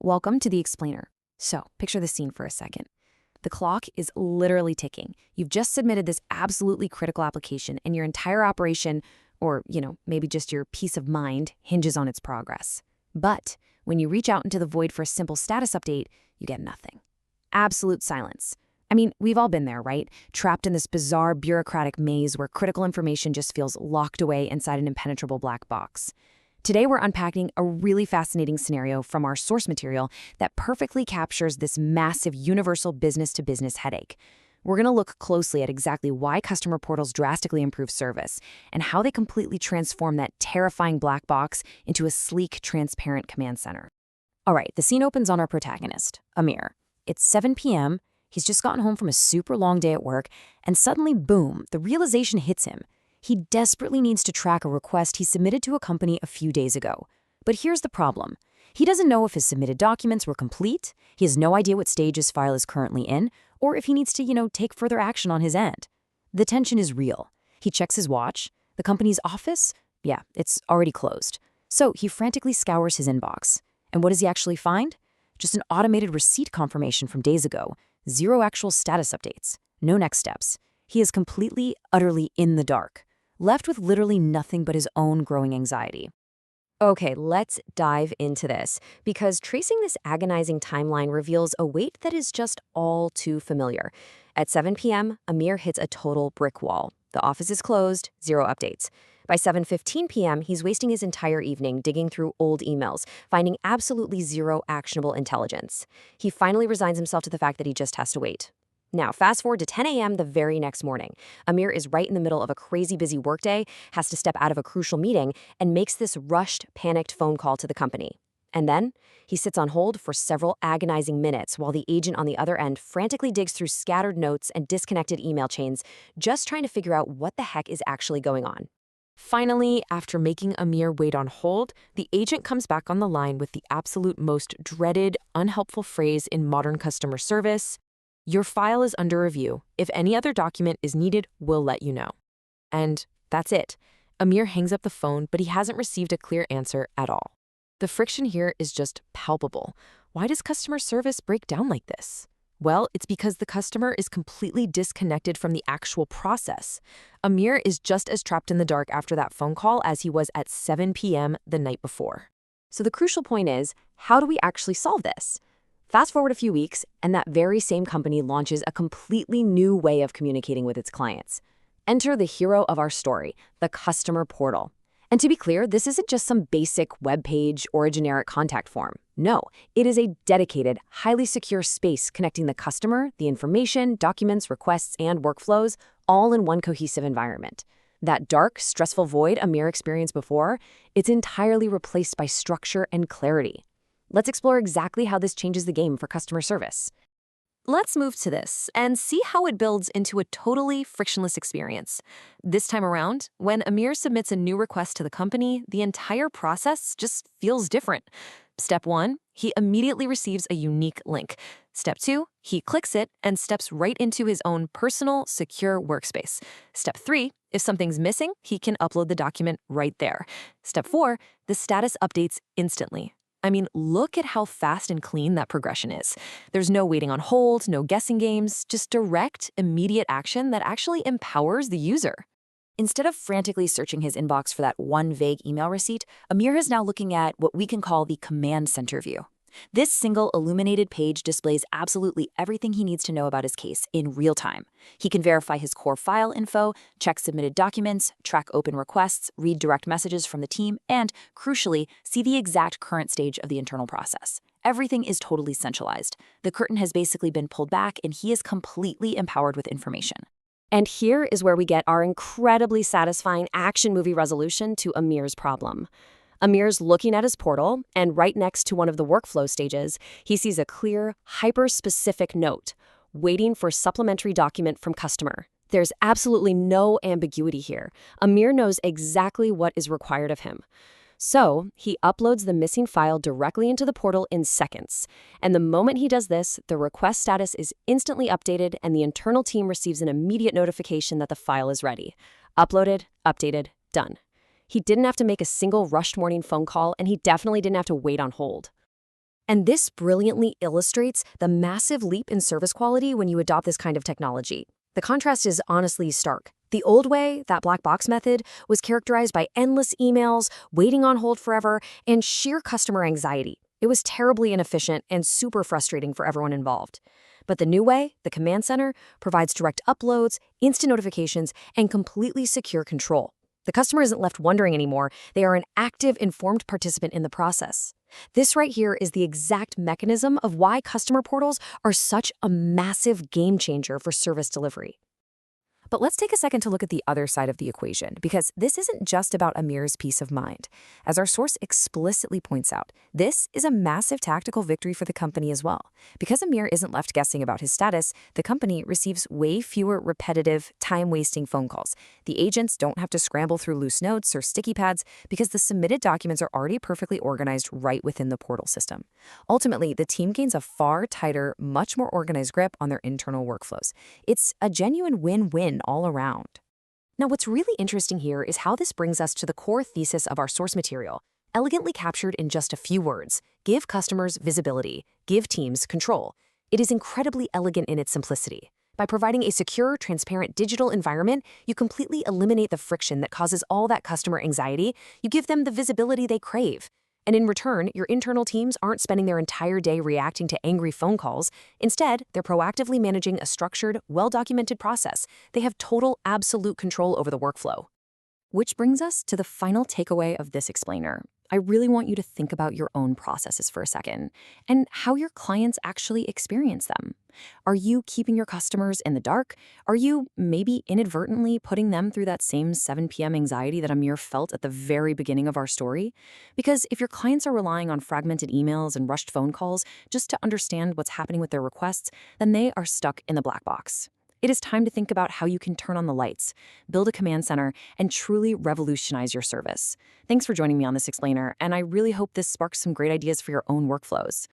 Welcome to the Explainer. So, picture the scene for a second. The clock is literally ticking. You've just submitted this absolutely critical application, and your entire operation, or, maybe just your peace of mind, hinges on its progress. But when you reach out into the void for a simple status update, you get nothing. Absolute silence. I mean, we've all been there, right? Trapped in this bizarre bureaucratic maze where critical information just feels locked away inside an impenetrable black box. Today, we're unpacking a really fascinating scenario from our source material that perfectly captures this massive universal business-to-business headache. We're going to look closely at exactly why customer portals drastically improve service and how they completely transform that terrifying black box into a sleek, transparent command center. All right, the scene opens on our protagonist, Amir. It's 7 p.m., he's just gotten home from a super long day at work, and suddenly, boom, the realization hits him. He desperately needs to track a request he submitted to a company a few days ago. But here's the problem. He doesn't know if his submitted documents were complete, he has no idea what stage his file is currently in, or if he needs to, take further action on his end. The tension is real. He checks his watch. The company's office? Yeah, it's already closed. So he frantically scours his inbox. And what does he actually find? Just an automated receipt confirmation from days ago. Zero actual status updates. No next steps. He is completely, utterly in the dark, left with literally nothing but his own growing anxiety. Okay, let's dive into this, because tracing this agonizing timeline reveals a weight that is just all too familiar. At 7 p.m., Amir hits a total brick wall. The office is closed, zero updates. By 7:15 p.m., he's wasting his entire evening digging through old emails, finding absolutely zero actionable intelligence. He finally resigns himself to the fact that he just has to wait. Now, fast forward to 10 a.m. the very next morning. Amir is right in the middle of a crazy busy workday, has to step out of a crucial meeting, and makes this rushed, panicked phone call to the company. And then, he sits on hold for several agonizing minutes while the agent on the other end frantically digs through scattered notes and disconnected email chains, just trying to figure out what the heck is actually going on. Finally, after making Amir wait on hold, the agent comes back on the line with the absolute most dreaded, unhelpful phrase in modern customer service: "Your file is under review. If any other document is needed, we'll let you know." And that's it. Amir hangs up the phone, but he hasn't received a clear answer at all. The friction here is just palpable. Why does customer service break down like this? Well, it's because the customer is completely disconnected from the actual process. Amir is just as trapped in the dark after that phone call as he was at 7 p.m. the night before. So the crucial point is, how do we actually solve this? Fast forward a few weeks, and that very same company launches a completely new way of communicating with its clients. Enter the hero of our story, the customer portal. And to be clear, this isn't just some basic web page or a generic contact form. No, it is a dedicated, highly secure space connecting the customer, the information, documents, requests, and workflows, all in one cohesive environment. That dark, stressful void Amir experienced before, it's entirely replaced by structure and clarity. Let's explore exactly how this changes the game for customer service. Let's move to this and see how it builds into a totally frictionless experience. This time around, when Amir submits a new request to the company, the entire process just feels different. Step 1, he immediately receives a unique link. Step 2, he clicks it and steps right into his own personal, secure workspace. Step 3, if something's missing, he can upload the document right there. Step 4, the status updates instantly. I mean, look at how fast and clean that progression is. There's no waiting on hold, no guessing games, just direct, immediate action that actually empowers the user. Instead of frantically searching his inbox for that one vague email receipt, Amir is now looking at what we can call the command center view. This single illuminated page displays absolutely everything he needs to know about his case in real time. He can verify his core file info, check submitted documents, track open requests, read direct messages from the team, and, crucially, see the exact current stage of the internal process. Everything is totally centralized. The curtain has basically been pulled back, and he is completely empowered with information. And here is where we get our incredibly satisfying action movie resolution to Amir's problem. Amir's looking at his portal, and right next to one of the workflow stages, he sees a clear, hyper-specific note, waiting for supplementary document from customer. There's absolutely no ambiguity here. Amir knows exactly what is required of him. So, he uploads the missing file directly into the portal in seconds. And the moment he does this, the request status is instantly updated, and the internal team receives an immediate notification that the file is ready. Uploaded, updated, done. He didn't have to make a single rushed morning phone call, and he definitely didn't have to wait on hold. And this brilliantly illustrates the massive leap in service quality when you adopt this kind of technology. The contrast is honestly stark. The old way, that black box method, was characterized by endless emails, waiting on hold forever, and sheer customer anxiety. It was terribly inefficient and super frustrating for everyone involved. But the new way, the command center, provides direct uploads, instant notifications, and completely secure control. The customer isn't left wondering anymore. They are an active, informed participant in the process. This right here is the exact mechanism of why customer portals are such a massive game changer for service delivery. But let's take a second to look at the other side of the equation, because this isn't just about Amir's peace of mind. As our source explicitly points out, this is a massive tactical victory for the company as well. Because Amir isn't left guessing about his status, the company receives way fewer repetitive, time-wasting phone calls. The agents don't have to scramble through loose notes or sticky pads because the submitted documents are already perfectly organized right within the portal system. Ultimately, the team gains a far tighter, much more organized grip on their internal workflows. It's a genuine win-win all around. Now, what's really interesting here is how this brings us to the core thesis of our source material, elegantly captured in just a few words: give customers visibility, give teams control. It is incredibly elegant in its simplicity. By providing a secure, transparent digital environment, you completely eliminate the friction that causes all that customer anxiety. You give them the visibility they crave. And in return, your internal teams aren't spending their entire day reacting to angry phone calls. Instead, they're proactively managing a structured, well-documented process. They have total, absolute control over the workflow. Which brings us to the final takeaway of this explainer. I really want you to think about your own processes for a second and how your clients actually experience them. Are you keeping your customers in the dark? Are you maybe inadvertently putting them through that same 7 p.m. anxiety that Amir felt at the very beginning of our story? Because if your clients are relying on fragmented emails and rushed phone calls just to understand what's happening with their requests, then they are stuck in the black box. It is time to think about how you can turn on the lights, build a command center, and truly revolutionize your service. Thanks for joining me on this explainer, and I really hope this sparks some great ideas for your own workflows.